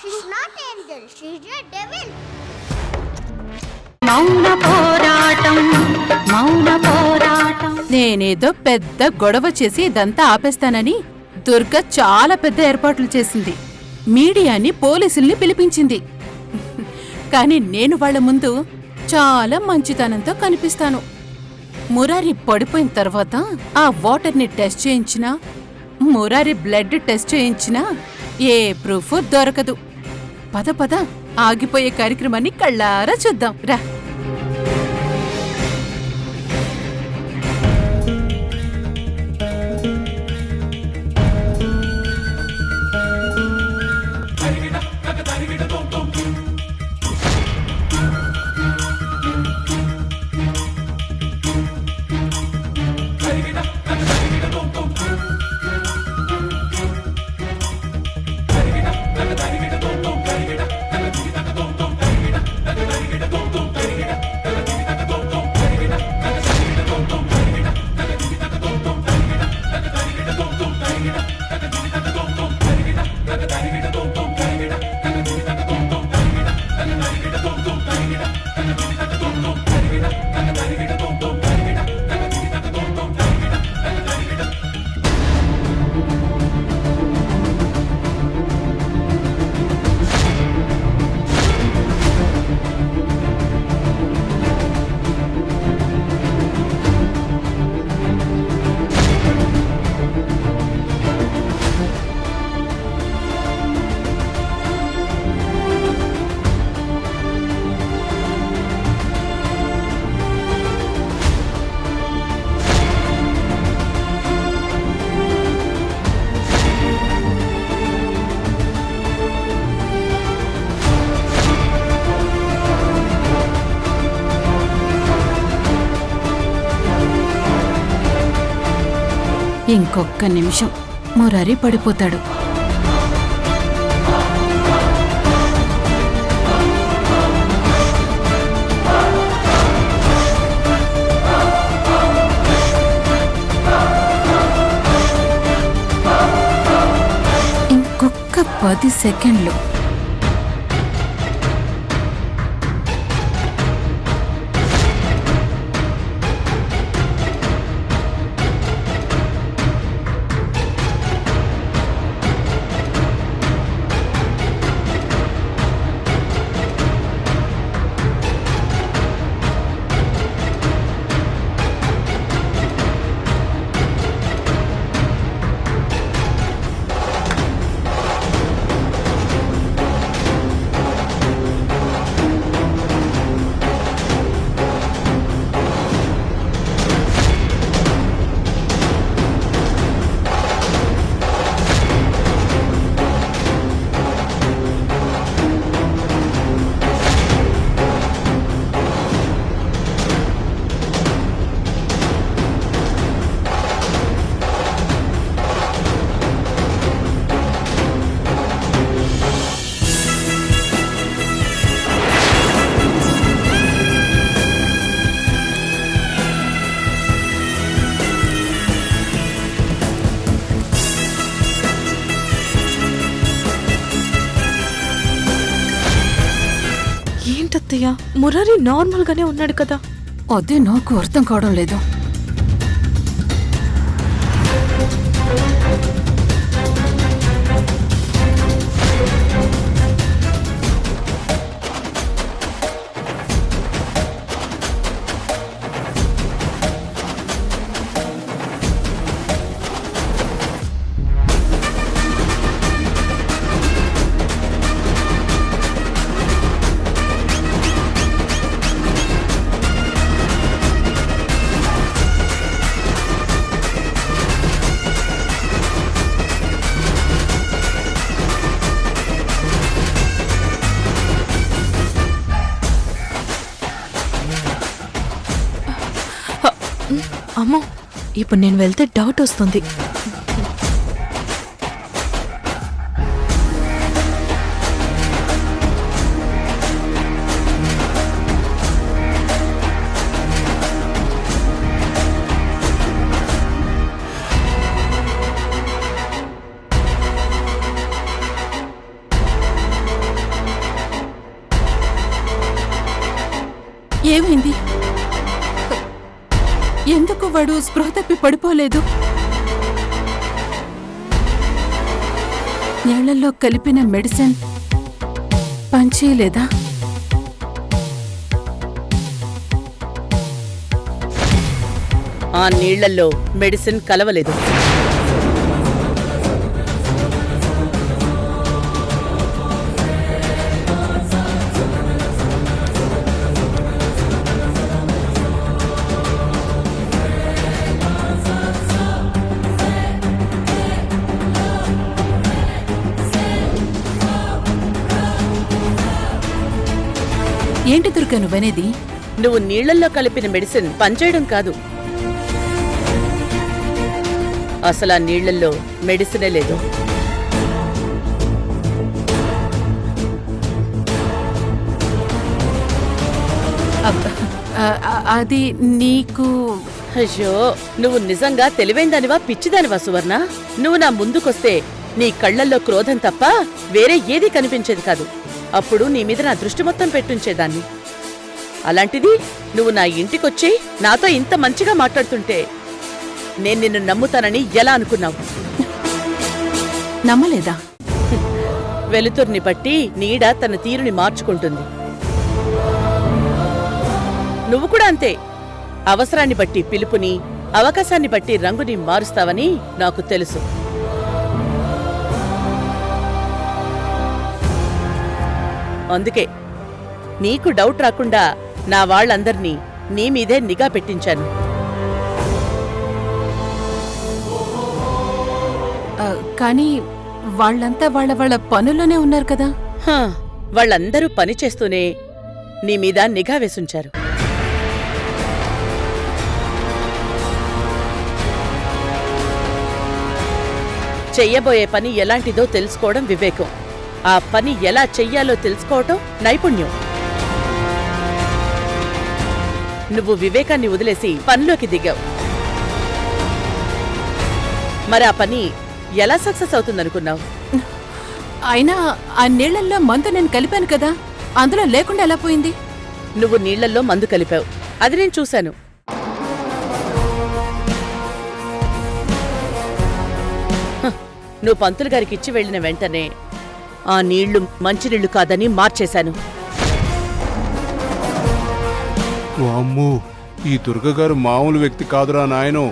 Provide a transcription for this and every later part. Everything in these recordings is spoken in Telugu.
She's not angel. She's a devil. మౌన పోరాటం మౌన పోరాటం. నేనేదో పెద్ద గొడవ చేసి ఇదంతా ఆపేస్తానని దుర్గ చాలా పెద్ద ఏర్పాట్లు చేసింది. మీడియాని పోలీసుల్ని పిలిపించింది. కాని నేను వాళ్ల ముందు చాలా మంచితనంతో కనిపిస్తాను. మురారి పడిపోయిన తర్వాత ఆ వాటర్ని టెస్ట్ చేయించినా, మురారి బ్లడ్ టెస్ట్ చేయించినా ఏ ప్రూఫ్ దొరకదు. పద పద, ఆగిపోయే కార్యక్రమాన్ని కళ్ళారా చూద్దాం రా. ఇంకొక్క నిమిషం మురారి పడిపోతాడు. ఇంకొక్క 10 సెకండ్లు. ఏంటత్తయ్య, మురారి నార్మల్ గానే ఉన్నాడు కదా. అదే నాకు అర్థం కావడం లేదు. అమ్మో, ఇప్పుడు నేను వెళ్తే డౌట్ వస్తుంది. ఏమైంది? ఎందుకు వాడు స్పృహ తప్పి పడిపోలేదు? నీళ్లలో కలిపిన మెడిసిన్ పనిచేయలేదా? ఆ నీళ్లలో మెడిసిన్ కలవలేదు. ఏంటి దుర్గా నువ్వనేది? నువ్వు నీళ్లల్లో కలిపిన మెడిసిన్ పనిచేయడం కాదు, అసలు ఆ నీళ్లల్లో మెడిసినే లేదు. అది నీకు... అయ్యో, నువ్వు నిజంగా తెలివైందానివా పిచ్చిదానివా సువర్ణ? నువ్వు నా ముందుకొస్తే నీ కళ్లల్లో క్రోధం తప్ప వేరే ఏదీ కనిపించేది కాదు. అప్పుడు నీ మీద నా దృష్టి మొత్తం పెట్టుంచేదాన్ని. అలాంటిది నువ్వు నా ఇంటికొచ్చి నాతో ఇంత మంచిగా మాట్లాడుతుంటే నేను నిన్ను నమ్ముతానని ఎలా అనుకున్నావు? నమ్మలేదా? వెలుతుర్ని బట్టి నీడ తన తీరుని మార్చుకుంటుంది. నువ్వు కూడా అంతే. అవసరాన్ని బట్టి పిలుపుని, అవకాశాన్ని బట్టి రంగుని మారుస్తావని నాకు తెలుసు. అందుకే నీకు డౌట్ రాకుండా నా వాళ్ళందర్నీ నీ మీదే నిఘా పెట్టించాను. కానీ వాళ్ళంతా వాళ్ళ పనుల్లోనే ఉన్నారు కదా. వాళ్ళందరూ పని చేస్తూనే నీ మీద నిఘా వేసుంచారు. చెయ్యబోయే పని ఎలాంటిదో తెలుసుకోవడం వివేకం. ఆ పని ఎలా చెయ్యాలో తెలుసుకోవటం నైపుణ్యం. నువ్వు వివేకాన్ని వదిలేసి పనిలోకి దిగావు. మరి ఆ పని ఎలా సక్సెస్ అవుతుందనుకున్నావు? అయినా ఆ నీళ్లల్లో మందు నేను కలిపాను కదా, అందులో లేకుండా ఎలా పోయింది? నువ్వు నీళ్లల్లో మందు కలిపావు, అది నేను చూశాను. నువ్వు పంతులు గారికి ఇచ్చి వెళ్లిన వెంటనే ఆ నీళ్లు మంచినీళ్లు కాదని మార్చేశాను. అమ్మో, ఈ దుర్గగారు మామూలు వ్యక్తి కాదురా నాయనో.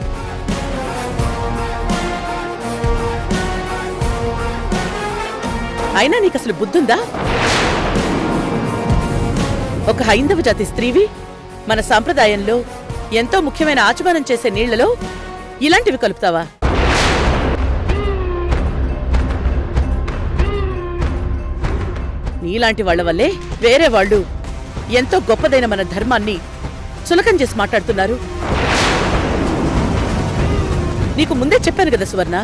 అయినా నీకసలు బుద్ధుందా? ఒక హైందవ జాతి స్త్రీవి మన సాంప్రదాయంలో ఎంతో ముఖ్యమైన ఆచమనం చేసే నీళ్లలో ఇలాంటివి కలుపుతావా? నీలాంటి వాళ్ల వల్లే వేరే వాళ్ళు ఎంతో గొప్పదైన మన ధర్మాన్ని చులకం చేసి మాట్లాడుతున్నారు. నీకు ముందే చెప్పాను కదా సువర్ణ,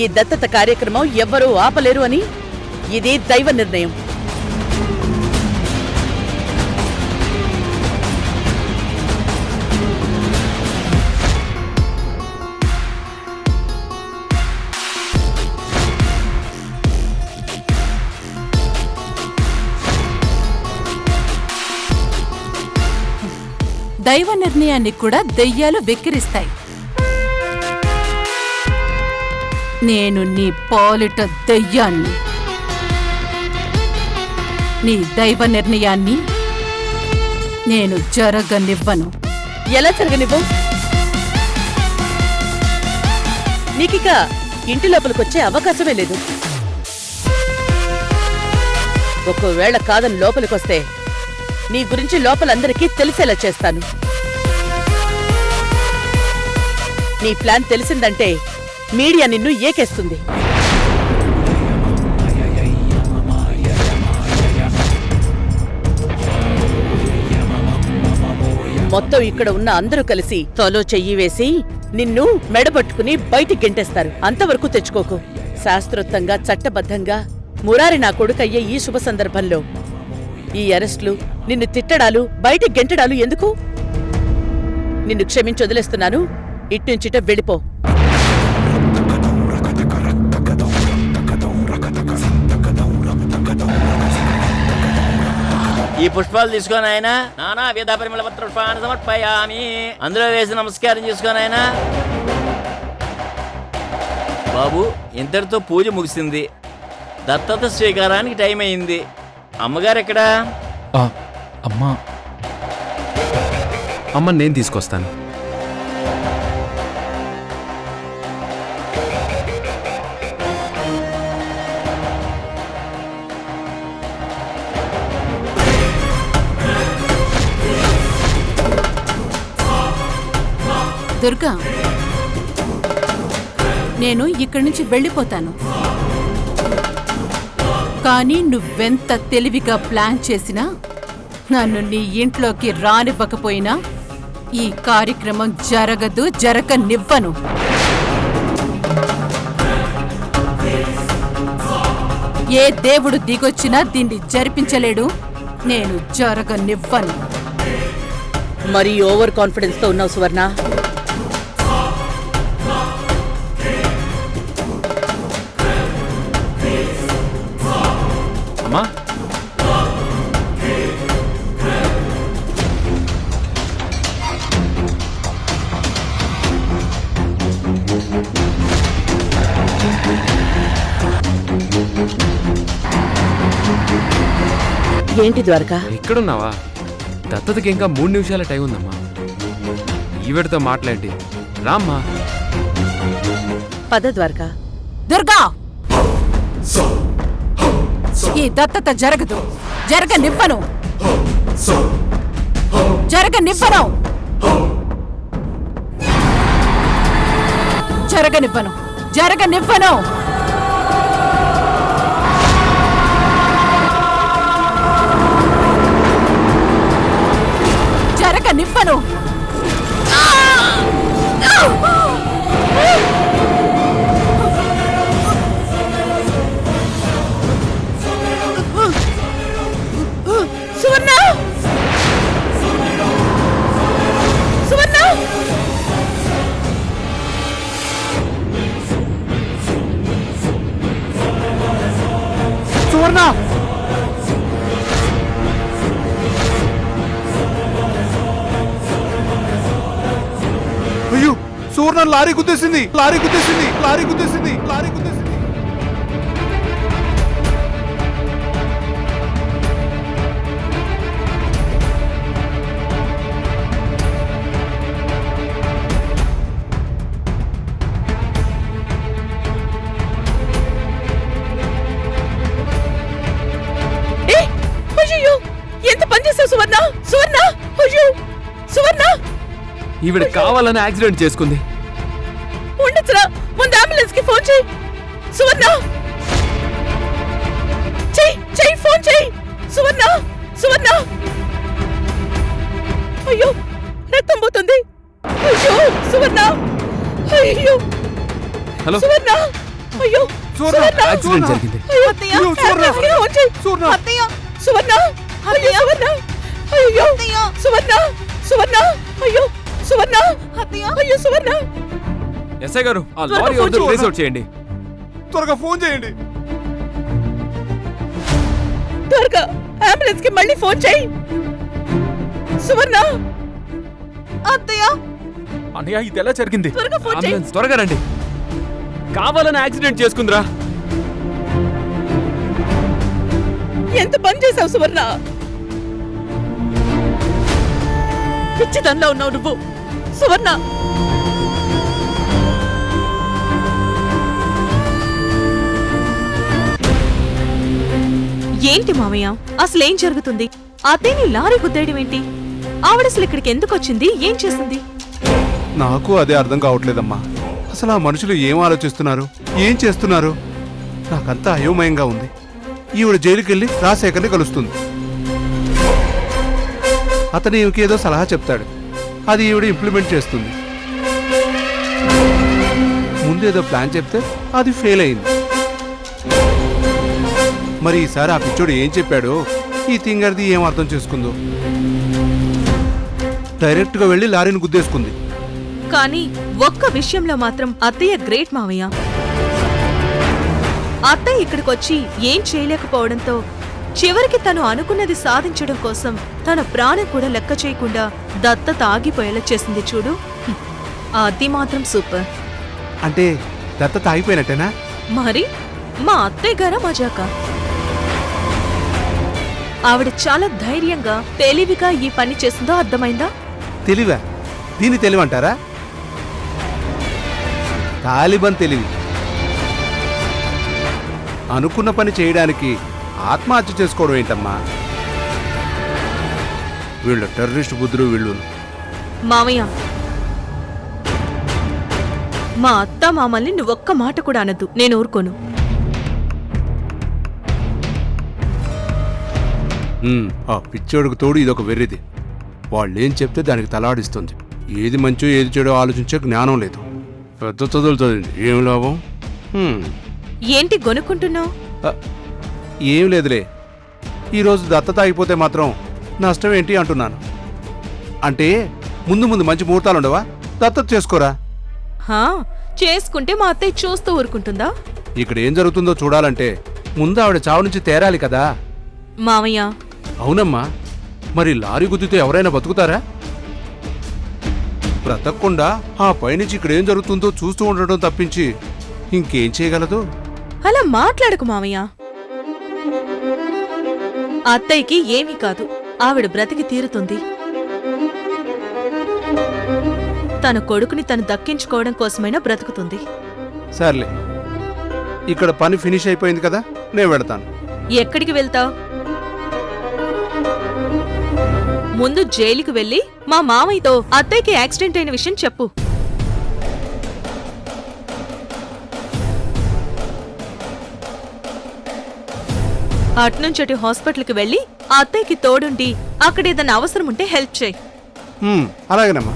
ఈ దత్తత కార్యక్రమం ఎవ్వరూ ఆపలేరు అని. ఇది దైవ నిర్ణయం. దైవ నిర్ణయాన్ని కూడా దెయ్యాలు వెక్కిరిస్తాయి. నేను నీ పాలిట దెయ్యాన్ని. నీ దైవ నిర్ణయాన్ని నేను జరగనివ్వను. ఎలా జరగనివ్వవు? నీకిక ఇంటి లోపలికొచ్చే అవకాశమే లేదు. ఒకవేళ కాదని లోపలికొస్తే నీ గురించి లోపలందరికీ తెలిసేలా చేస్తాను. నీ ప్లాన్ తెలిసిందంటే మీడియా నిన్ను ఏకేస్తుంది. మొత్తం ఇక్కడ ఉన్న అందరూ కలిసి తోలో చెయ్యి వేసి నిన్ను మెడబట్టుకుని బయటికి గెంటేస్తారు. అంతవరకు తెచ్చుకోకు. శాస్త్రోక్తంగా చట్టబద్ధంగా మురారి నా కొడుకయ్యే ఈ శుభ సందర్భంలో ఈ అరెస్టులు, నిన్ను తిట్టడాలు, బయటికి గెంటడాలు ఎందుకు? నిన్ను క్షమించి వదిలేస్తున్నాను. ఇట్నుంచిట వెళ్ళిపో. ఈ పుష్పాలు తీసుకొని ఆయన నానా విధ పరిమళ పుష్పాన్ని సమర్పయామి. అందులో వేసి నమస్కారం చేసుకొని ఆయన. బాబు, ఇంతటితో పూజ ముగిసింది. దత్తత స్వీకారానికి టైం అయింది. అమ్మగారు ఎక్కడా? అమ్మ నేను తీసుకొస్తాను. దుర్గా, నేను ఇక్కడి నుంచి వెళ్ళిపోతాను. కానీ నువ్వెంత తెలివిగా ప్లాన్ చేసినా నన్ను నీ ఇంట్లోకి రానివ్వకపోయినా ఈ కార్యక్రమం జరగనివ్వను. ఏ దేవుడు దిగొచ్చినా దీన్ని జరిపించలేడు. నేను జరగనివ్వను. మరి ఓవర్ కాన్ఫిడెన్స్ తో ఉన్నావు సువర్ణ. అమ్మా, ఏంటి ద్వారకా? ఇక్కడున్నావా? దత్తతకి ఇంకా 3 నిమిషాల టైం ఉందమ్మా. ఈవిడతో మాట్లాడి రామ్మా. పద ద్వారకా. దుర్గా, ఈ దత్తత జరగనివ్వను. సువర్ణ! సువర్ణ! సువర్ణ! అయ్యో, సువర్ణ లారీ గుద్దేసింది. అయ్యో, ఎంత పని చేసావు సువర్ణ! సువర్ణ! అయ్యో సువర్ణ! ఈవిడ కావాలని యాక్సిడెంట్ చేసుకుంది. ఉండొచ్చురా, ముందు అంబులెన్స్ కి ఫోన్ చేయి. సువర్ణ! చెయ్యి, ఫోన్ చెయ్యి. సువర్ణ! సువర్ణ! అయ్యో, రక్తం పోతుంది. అయ్యో సువర్ణ! అయ్యో హలో సువర్ణ! అయ్యో సువర్ణ! యాక్సిడెంట్ జరిగింది. అయ్యో సువర్ణ! ఫోన్ చెయ్యి. సువర్ణ! సువర్ణ! అయ్యో సువర్ణ! అయ్యో సువర్ణ! సువర్ణ! అయ్యో సువర్ణ! అయ్యో సువర్ణ! ఎస్ఐ గారు, ఆ లారీ వద్ద ట్రేస్ అవుట్ చేయండి. త్వరగా ఫోన్ చేయండి. త్వరగా అంబులెన్స్ కి మళ్ళీ ఫోన్ చేయి. సువర్ణ! అత్తయ్య! అన్నయ్య, ఇది ఎలా జరిగింది? త్వరగా ఫోన్ చేయి. అంబులెన్స్ త్వరగా రండి. కావాలని యాక్సిడెంట్ చేసుకుందిరా. ఎంత పని చేసావు సువర్ణ! పిచ్చిదంలో ఉన్నావు నువ్వు. సువర్ణ! ఏంటి మామయ్య, అసలేం జరుగుతుంది? అతేని లారీ గుద్దేయడం ఏంటి? ఆవిడ అసలు ఇక్కడికి ఎందుకు వచ్చింది? ఏం చేసింది? నాకు అదే అర్థం కావట్లేదమ్మా. అసలు ఆ మనుషులు ఏం ఆలోచిస్తున్నారు, ఏం చేస్తున్నారు? నాకంతా అయోమయంగా ఉంది. ఈవిడ జైలుకెళ్ళి రాజశేఖర్ని కలుస్తుంది. అతను ఈమెకి ఏదో సలహా చెప్తాడు. అది ఈవిడ ఇంప్లిమెంట్ చేస్తుంది. ముందేదో ప్లాన్ చెప్తే అది ఫెయిల్ అయింది. మరి ఈసారి ఆ పిచ్చోడు ఏం చెప్పాడో ఈ తింగర్ది ఏం అర్థం చేసుకుందో. డైరెక్ట్గా వెళ్ళి లారీని గుద్దేసుకుంది. కానీ ఒక్క విషయంలో మాత్రం అత్తయ్య గ్రేట్ మావయ్య. అత్తయ్య ఇక్కడికొచ్చి ఏం చేయలేకపోవడంతో చివరికి తను అనుకున్నది సాధించడం కోసం తన ప్రాణం కూడా లెక్క చేయకుండా దత్తత ఆగిపోయేలా చేసింది చూడు. అది మాత్రం సూపర్. అంటే దత్తత అయిపోయినట్టేనా? మరి మా అత్తయ్య గారా మజాక? ఆవిడ చాలా ధైర్యంగా తెలివిగా ఈ పని చేసిందో అర్థమైందా? తెలివా? దీని తెలివంటారా? తాలిబాన్ తెలివి. అనుకున్న పని చేయడానికి ఆత్మహత్య చేసుకోవడం ఏంటమ్మా? వీళ్ళు టెర్రరిస్ట్ బుద్ధులు వీళ్ళు. మామయ్య, మా అత్త మామల్ని నువ్వొక్క మాట కూడా అనద్దు, నేను ఊరుకోను. ఆ పిచ్చోడుకు తోడు ఇదొక వెర్రిది. వాళ్ళేం చెప్తే దానికి తలాడిస్తుంది. ఏది మంచో ఏది చెడో ఆలోచించే జ్ఞానం లేదు. పెద్ద చదువులు చదివింది, ఏం లాభం? ఏంటి గొనుక్కుంటున్నావు? ఏం లేదులే. ఈరోజు దత్తత అయిపోతే మాత్రం నష్టం ఏంటి అంటున్నాను. అంటే ముందు ముందు మంచి ముహూర్తాలు ఉండవా? దత్తత చేసుకోరా. హా, చేసుకుంటే మా అత్తయ్య చూస్తూ ఊరుకుంటుందా? ఇక్కడ ఏం జరుగుతుందో చూడాలంటే ముందు ఆవిడ చావు నుంచి తేరాలి కదా. మామయ్య, అవునమ్మా. మరి లారీ గుద్దితే ఎవరైనా బతుకుతారా? బ్రతకకుండా ఆ పైనుంచి ఇక్కడ ఏం జరుగుతుందో చూస్తూ ఉండటం తప్పించి ఇంకేం చేయగలదు? అలా మాట్లాడకు మామయ్య. అత్తయ్యకి ఏమీ కాదు, ఆవిడ బ్రతికి తీరుతుంది. తన కొడుకుని తను దక్కించుకోవడం కోసమైనా బ్రతుకుతుంది. సర్లే, ఇక్కడ పని ఫినిష్ అయిపోయింది కదా, నేను వెళతాను. ఎక్కడికి వెళ్తావ్? ముందు జైలుకి వెళ్ళి మా మామయ్యతో అత్తయ్యకి యాక్సిడెంట్ అయిన విషయం చెప్పు. అట్నుంచటి హాస్పిటల్కి వెళ్ళి ఆ అత్తయ్యకి తోడుండి అక్కడేదన్నా అవసరం ఉంటే హెల్ప్ చేయి. అలాగేనమ్మా,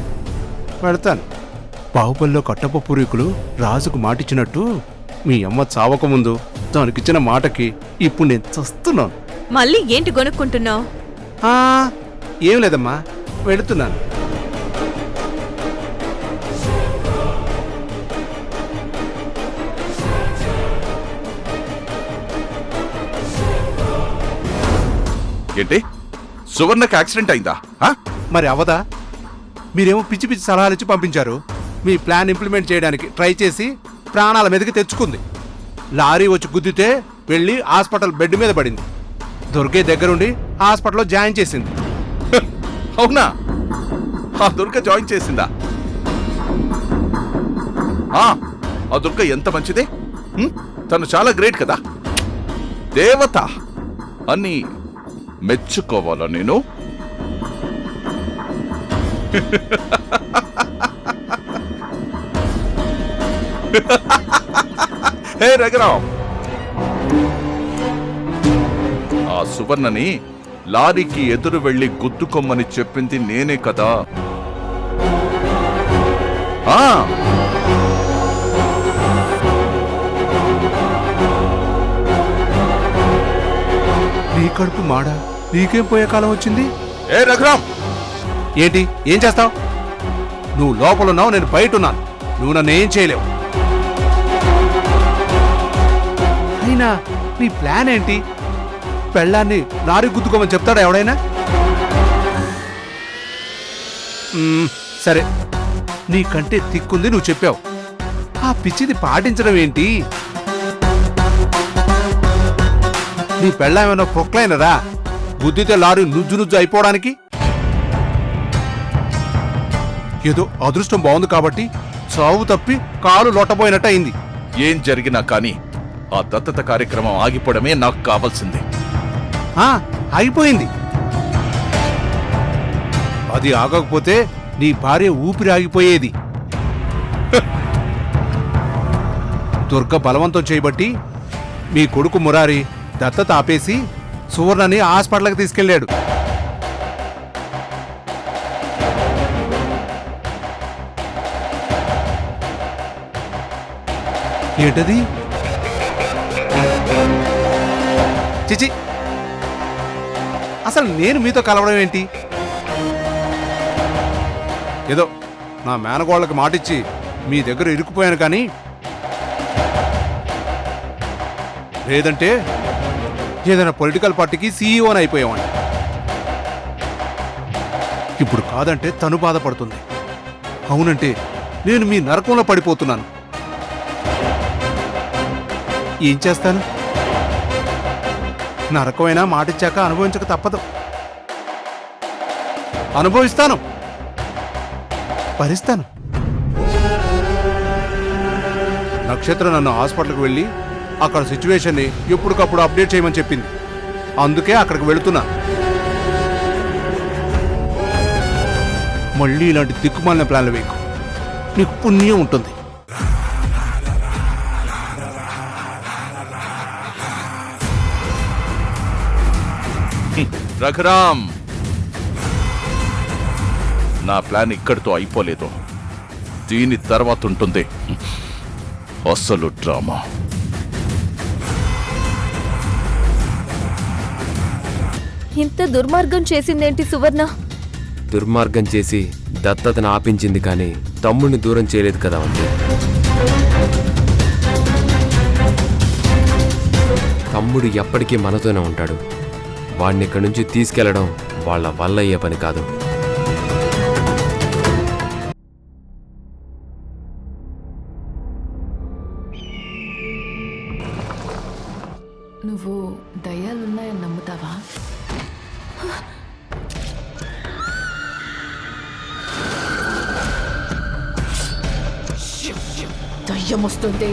వెళతాను. బాహుబలిలో కట్టప్ప పూర్వీకులు రాజుకు మాటిచ్చినట్టు మీ అమ్మ చావకముందు దానికిచ్చిన మాటకి ఇప్పుడు నేను చస్తున్నాను. మళ్ళీ ఏంటి గొనుక్కుంటున్నావు? ఏం లేదమ్మా, వెళుతున్నాను. ఏంటి, సువర్ణకి యాక్సిడెంట్ అయిందా? మరి అవదా? మీరేమో పిచ్చి పిచ్చి సలహాలు ఇచ్చి పంపించారు. మీ ప్లాన్ ఇంప్లిమెంట్ చేయడానికి ట్రై చేసి ప్రాణాల మీదకి తెచ్చుకుంది. లారీ వచ్చి గుద్దితే వెళ్ళి హాస్పిటల్ బెడ్ మీద పడింది. దుర్గే దగ్గరుండి హాస్పిటల్లో జాయిన్ చేసింది. అవునా? ఆ దుర్గ జాయిన్ చేసిందా? ఆ దుర్గ ఎంత మంచిదే. తను చాలా గ్రేట్ కదా, దేవత అని మెచ్చుకోవాలా నేను? హే రఘురామ్, ఆ సువర్ణని లారీకి ఎదురు వెళ్లి గుద్దుకొమ్మని చెప్పింది నేనే కదా. నీ కడుపు మాడా, నీకేం పోయే కాలం వచ్చింది? ఏ రఘురామ్, ఏంటి, ఏం చేస్తావు? నువ్వు లోపలున్నావు, నేను బయట ఉన్నాను. నువ్వు నన్ను ఏం చేయలేవు. అయినా నీ ప్లాన్ ఏంటి? పెళ్ళాన్ని లారీ గుద్దుకోమని చెప్తాడా ఎవడైనా? సరే, నీకంటే తిక్కుంది నువ్వు చెప్పావు. ఆ పిచ్చిది పాటించడం ఏంటి? నీ పెళ్ళామేమో ప్రొక్లైనరా గుద్దితే లారీ నుజ్జు నుజ్జు అయిపోవడానికి? ఏదో అదృష్టం బాగుంది కాబట్టి చావు తప్పి కాలు లొట్టబోయినట్టు అయింది. ఏం జరిగినా కానీ ఆ దత్తత కార్యక్రమం ఆగిపోవడమే నాకు కావాల్సింది. ఆగిపోయింది. అది ఆగకపోతే నీ భార్య ఊపిరి ఆగిపోయేది. దుర్గ బలవంతం చేయబట్టి మీ కొడుకు మురారి దత్తత ఆపేసి సువర్ణని హాస్పిటల్కి తీసుకెళ్లాడు. ఏంటది? చిచి, అసలు నేను మీతో కలవడం ఏంటి? ఏదో నా మేనగోళ్ళకి మాటిచ్చి మీ దగ్గర ఇరుక్కుపోయాను కానీ, లేదంటే ఏదైనా పొలిటికల్ పార్టీకి సీఈఓని అయిపోయామని. ఇప్పుడు కాదంటే తను బాధపడుతుంది, అవునంటే నేను మీ నరకంలో పడిపోతున్నాను. ఏం చేస్తాను? నరకమైనా మాటిచ్చాక అనుభవించక తప్పదు. అనుభవిస్తాను, భరిస్తాను. నక్షత్రం నన్ను హాస్పిటల్కి వెళ్ళి అక్కడ సిచ్యువేషన్ని ఎప్పటికప్పుడు అప్డేట్ చేయమని చెప్పింది. అందుకే అక్కడికి వెళుతున్నా. మళ్ళీ ఇలాంటి దిక్కుమాలిన ప్లాన్లు వేయకు, నీకు పుణ్యం ఉంటుంది. రఘురామ్, నా ప్లాన్ ఇక్కడితో అయిపోలేదు. దీని తర్వాత ఉంటుంది అసలు డ్రామా. ఇంత దుర్మార్గం చేసిందేంటి సువర్ణ? దుర్మార్గం చేసి దత్తతను ఆపించింది కానీ తమ్ముడిని దూరం చేయలేదు కదా ఉంది. తమ్ముడు ఎప్పటికీ మనతోనే ఉంటాడు. వాడిని ఇక్కడి నుంచి తీసుకెళ్లడం వాళ్ళ వల్ల అయ్యే పని కాదు. నువ్వు దయ్యాలున్నాయని నమ్ముతావా? దయ్యం వస్తుంది.